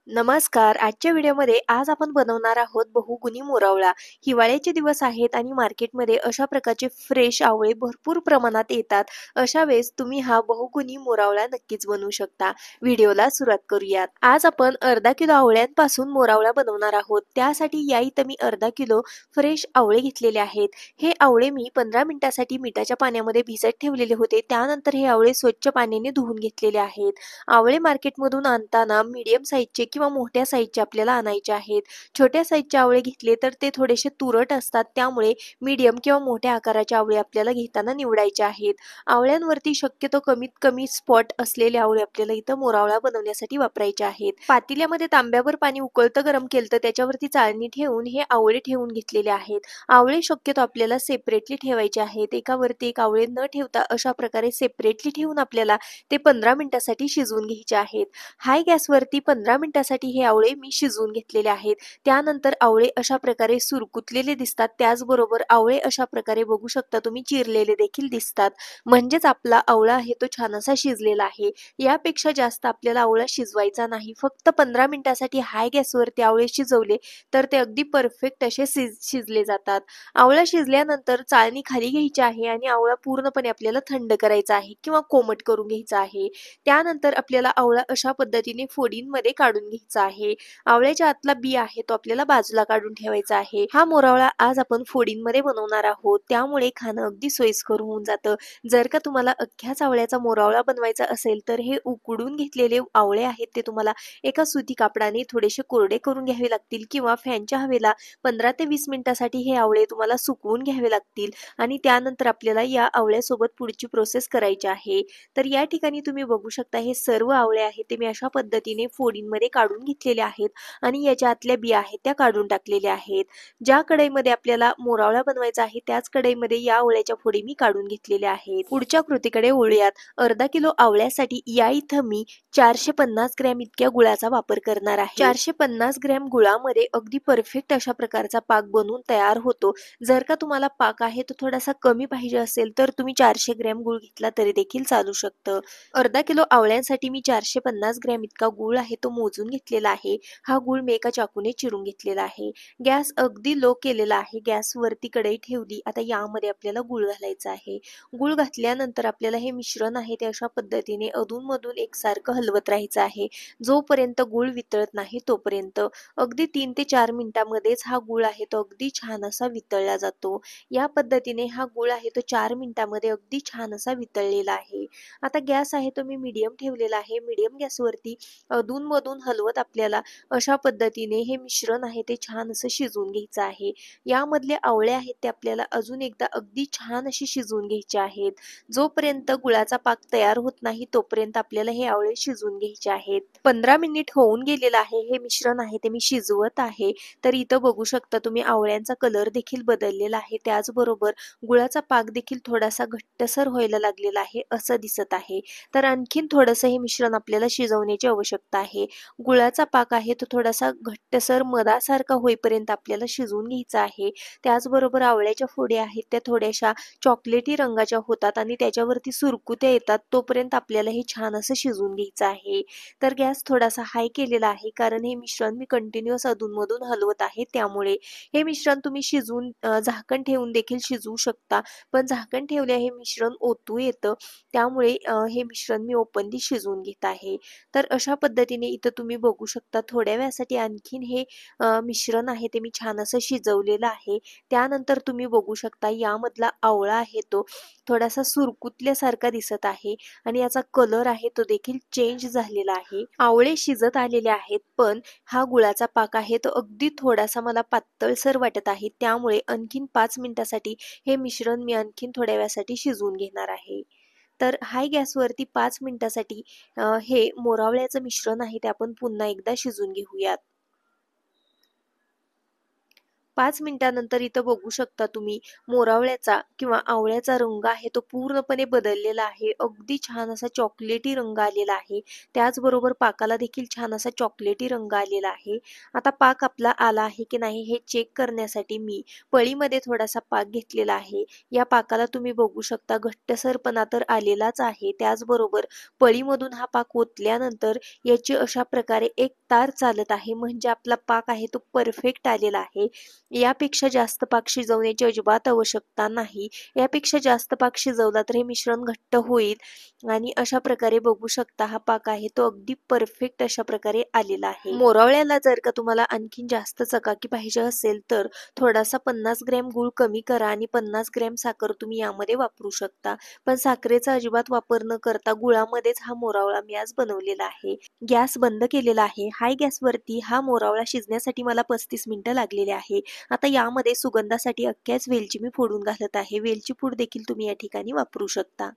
नमस्कार. आजच्या व्हिडिओमध्ये आज आपण बनवणार आहोत बहुगुणी मोरावळा. हिवाळ्याचे दिवस आहेत आणि मार्केटमध्ये अशा प्रकारचे फ्रेश आवळे भरपूर प्रमाणात येतात. अशा वेळेस तुम्ही हा बहुगुणी मोरावळा नक्कीच बनवू शकता. व्हिडिओला सुरुवात करूयात. आज आपण अर्धा किलो आवळ्यांपासून मोरावळा बनवणार आहोत. त्यासाठी या इथं मी अर्धा किलो फ्रेश आवळे घेतलेले आहेत. हे आवळे मी 15 मिनिटांसाठी मिठाच्या पाण्यामध्ये भिजत ठेवलेले होते. त्यानंतर हे आवळे स्वच्छ पाण्याने धुवून घेतलेले आहेत. आवळे मार्केटमधून आणताना मीडियम साईजचे किंवा मोठ्या साईजचे आपल्याला आणायचे आहेत. छोट्या साईजचे आवळे घेतले तर ते थोडेसे तुरट असतात, त्यामुळे मीडियम किंवा मोठ्या आकाराचे आवळे आपल्याला घेताना निवडायचे आहेत. आवळ्यांवरती शक्यतो कमीत कमी स्पॉट असलेले आवळे आपल्याला इथं मोरावळा बनवण्यासाठी वापरायचे आहेत. पातेल्यामध्ये तांब्यावर पाणी उकळतं गरम केलं तर त्याच्यावरती चाळणी ठेवून हे आवळे ठेवून घेतलेले आहेत. आवळे शक्यतो आपल्याला सेपरेटली ठेवायचे आहेत. एकावरती एक आवळे न ठेवता अशा प्रकारे सेपरेटली ठेवून आपल्याला ते 15 मिनिटांसाठी शिजवून घ्यायचे आहेत. हाय गॅसवरती 15 मिनिटांसाठी हे आवळे मी शिजवून घेतलेले आहेत. त्यानंतर आवळे अशा प्रकारे सुरकुतलेले दिसतात. त्याचबरोबर आवळे अशा प्रकारे बघू शकता तुम्ही चिरलेले देखील दिसतात. म्हणजेच आपला आवळा आहे तो छान असा शिजलेला आहे. यापेक्षा जास्त आपल्याला आवळा शिजवायचा नाही. फक्त 15 मिनिटांसाठी हाय गॅसवरती आवळे शिजवले तर ते अगदी परफेक्ट असे शिजले जातात. आवळा शिजल्यानंतर चाळणी खाली घ्यायची आहे आणि आवळा पूर्णपणे आपल्याला थंड करायचा आहे किंवा कोमट करून घ्यायचा आहे. त्यानंतर आपल्याला आवळा अशा पद्धतीने फोडींमध्ये काढून घ्यायचा आहे. आवळ्याच्या आतला बी आहे तो आपल्याला बाजूला काढून ठेवायचा आहे. हा मोरावळा आज आपण फोडींमध्ये बनवणार आहोत, त्यामुळे खाणं अगदी सोयीस्कर होऊन जातं. जर का तुम्हाला अख्ख्याच आवळ्याचा मोरावळा बनवायचा असेल तर हे उकडून घेतलेले आवळे आहेत ते तुम्हाला एका सुती कापडाने थोडेसे कोरडे करून घ्यावे लागतील किंवा फॅनच्या हवेला 15 ते 20 मिनिटांसाठी हे आवळे तुम्हाला सुकवून घ्यावे लागतील आणि त्यानंतर आपल्याला या आवळ्यासोबत पुढची प्रोसेस करायची आहे. तर या ठिकाणी तुम्ही बघू शकता हे सर्व आवळे आहेत ते मी अशा पद्धतीने फोडींमध्ये काढून घेतलेले आहेत आणि याच्या आतल्या बिया आहेत त्या काढून टाकलेल्या आहेत. ज्या कढईमध्ये आपल्याला मोरावळा बनवायचा आहे त्याच कढईमध्ये या आवळ्याच्या फोडी मी काढून घेतलेल्या आहेत. पुढच्या कृतीकडे वळूयात. अर्धा किलो आवळ्यासाठी या इथं मी 450 ग्रॅम इतक्या गुळाचा वापर करणार आहे. 450 ग्रॅम गुळामध्ये अगदी परफेक्ट अशा प्रकारचा पाक बनवून तयार होतो. जर का तुम्हाला पाक आहे तो थोडासा कमी पाहिजे असेल तर तुम्ही 400 ग्रॅम गुळ घेतला तरी देखील चालू शकतं. अर्धा किलो आवळ्यांसाठी मी 450 ग्रॅम इतका गूळ आहे तो मोजून घेतलेला आहे. हा गूळ मी एका चाकूने चिरून घेतलेला आहे. गॅस अगदी लो केलेला आहे. गॅसवरती कढई ठेवली. आता यामध्ये आपल्याला गूळ घालायचा आहे. गूळ घातल्यानंतर आपल्याला हे मिश्रण आहे ते अशा पद्धतीने अधूनमधून एकसारखं हलवत राहायचं आहे. जोपर्यंत गूळ वितळत नाही तोपर्यंत. अगदी 3 ते 4 मिनिटांमध्येच हा गूळ आहे तो अगदी छान असा वितळला जातो. या पद्धतीने हा गूळ आहे तो 4 मिनिटांमध्ये अगदी छान असा वितळलेला आहे. आता गॅस आहे तो मी मीडियम ठेवलेला आहे. मीडियम गॅसवरती अधूनमधून हलवत आपल्याला अशा पद्धतीने हे मिश्रण आहे ते छान असं शिजवून घ्यायचं आहे. यामधले आवळे आहेत ते आपल्याला अजून एकदा अगदी छान अशी शिजवून घ्यायचे आहेत. जोपर्यंत गुळाचा पाक तयार होत नाही तोपर्यंत आपल्याला हे आवळे शिजवून घ्यायचे आहेत. 15 मिनिट होऊन गेलेलं आहे. हे मिश्रण आहे ते मी शिजवत आहे. तर इथं बघू शकता तुम्ही आवळ्यांचा कलर देखील बदललेला आहे. त्याचबरोबर गुळाचा पाक देखील थोडासा घट्टसर व्हायला लागलेला आहे असं दिसत आहे. तर आणखीन थोडंसं हे मिश्रण आपल्याला शिजवण्याची आवश्यकता आहे. गुळाचा पाक आहे तो थोडासा घट्टसर मधासारखा होईपर्यंत आपल्याला शिजवून घ्यायचा आहे. त्याचबरोबर आवळ्याच्या फोडी आहेत त्या थोड्याशा चॉकलेटी रंगाच्या होतात आणि त्याच्यावरती सुरकुत्या येतात तोपर्यंत आपल्याला हे छान असं शिजवून घ्यायचं आहे. तर गॅस थोडासा हाय केलेला आहे कारण हे मिश्रण मी कंटिन्युअस अधूनमधून हलवत आहे. त्यामुळे हे मिश्रण तुम्ही शिजवून झाकण ठेवून देखील शिजवू शकता. पण झाकण ठेवले हे मिश्रण ओतू येतं, त्यामुळे हे मिश्रण मी ओपनली शिजवून घेत आहे. तर अशा पद्धतीने इथं तुम्ही बघू शकता थोड्या वेळासाठी आणखीन हे मिश्रण आहे ते मी छान असं शिजवलेलं आहे. त्यानंतर तुम्ही बघू शकता यामधला आवळा आहे तो थोडासा सुरकुतल्यासारखा दिसत आहे आणि याचा कलर आहे तो देखील चेंज झालेला आहे. आवळे शिजत आलेले आहेत पण हा गुळाचा पाक आहे तो अगदी थोडासा मला पातळसर वाटत आहे. त्यामुळे आणखीन 5 मिनिटांसाठी हे मिश्रण मी आणखीन थोड्या वेळासाठी शिजवून घेणार आहे. तर हाय गॅसवरती 5 मिनिटांसाठी हे मोरावळ्याचं मिश्रण आहे ते आपण पुन्हा एकदा शिजवून घेऊयात. 5 मिनिटानंतर इथं बघू शकता तुम्ही मोरावळ्याचा किंवा आवळ्याचा रंग आहे तो पूर्णपणे बदललेला आहे. अगदी छान असा चॉकलेटी रंग आलेला आहे. त्याचबरोबर पाकाला देखील छान असा चॉकलेटी रंग आलेला आहे. आता पाक आपला आला आहे की नाही हे चेक करण्यासाठी मी पळीमध्ये थोडासा पाक घेतलेला आहे. या पाकाला तुम्ही बघू शकता घट्टसरपणा तर आलेलाच आहे. त्याचबरोबर पळीमधून हा पाक ओतल्यानंतर याची अशा प्रकारे एक तार चालत आहे. म्हणजे आपला पाक आहे तो परफेक्ट आलेला आहे. यापेक्षा जास्त पाक शिजवण्याची अजिबात आवश्यकता नाही. यापेक्षा जास्त पाक शिजवला तर हे मिश्रण घट्ट होईल आणि अशा प्रकारे बघू शकता हा पाक आहे तो अगदी परफेक्ट अशा प्रकारे आलेला आहे. मोरावळ्याला जर का तुम्हाला आणखीन जास्त चकाकी पाहिजे असेल तर थोडासा 50 ग्रॅम गूळ कमी करा आणि 50 ग्रॅम साखर तुम्ही यामध्ये वापरू शकता. पण साखरेचा अजिबात वापर न करता गुळामध्येच हा मोरावळा मी आज बनवलेला आहे. गॅस बंद केलेला आहे. हाय गॅसवरती हा मोरावळा शिजण्यासाठी मला 35 मिनिटं लागलेले आहे. आता यामध्ये सुगंधासाठी अख्ख्याच वेलची मी फोडून घालत आहे. वेलची पूड देखील तुम्ही या ठिकाणी वापरू शकता.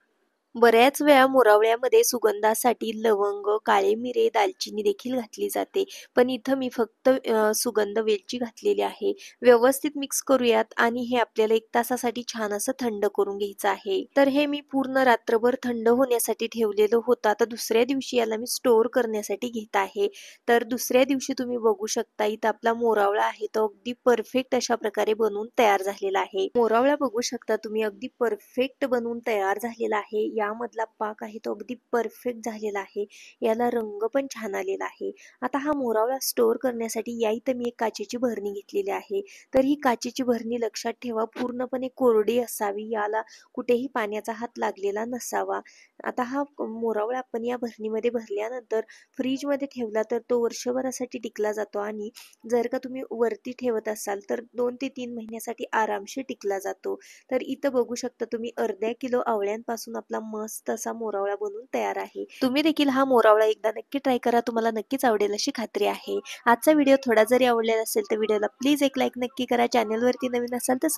बऱ्याच वेळा मोरावळ्यामध्ये सुगंधासाठी लवंग, काळे मिरे, दालचिनी देखील घातली जाते. पण इथं मी फक्त सुगंध वेलची घातलेली आहे. व्यवस्थित मिक्स करूयात आणि हे आपल्याला 1 तासासाठी छान असं थंड करून घ्यायचं आहे. तर हे मी पूर्ण रात्रभर थंड होण्यासाठी ठेवलेलं होतं. आता दुसऱ्या दिवशी याला मी स्टोअर करण्यासाठी घेत आहे. तर दुसऱ्या दिवशी तुम्ही बघू शकता इथं आपला मोरावळा आहे तो अगदी परफेक्ट अशा प्रकारे बनवून तयार झालेला आहे. मोरावळा बघू शकता तुम्ही अगदी परफेक्ट बनवून तयार झालेला आहे. यामधला पाक आहे तो अगदी परफेक्ट झालेला आहे. याला रंग पण छान आलेला आहे. आता हा मोरावळा स्टोअर करण्यासाठी या इथं मी एक काचेची भरणी घेतलेली आहे. तर ही काचेची भरणी लक्षात ठेवा पूर्णपणे कोरडी असावी. याला कुठेही पाण्याचा हात लागलेला नसावा. आता हा मोरावळा आपण या भरणीमध्ये भरल्यानंतर फ्रीजमध्ये ठेवला तर तो वर्षभरासाठी टिकला जातो आणि जर का तुम्ही वरती ठेवत असाल तर 2 ते 3 महिन्यासाठी आरामशीर टिकला जातो. तर इथं बघू शकता तुम्ही अर्धा किलो आवळ्यांपासून आपला मस्त असा मोरावळा बनून तयार आहे. तुम्ही देखील हा मोरावळा एकदा नक्की ट्राय करा. तुम्हाला नक्कीच आवडेल अशी खात्री आहे. आजचा व्हिडिओ थोडा जरी आवडलेला असेल तर व्हिडिओला प्लीज एक लाईक नक्की करा. चॅनलवरती नवीन असाल तर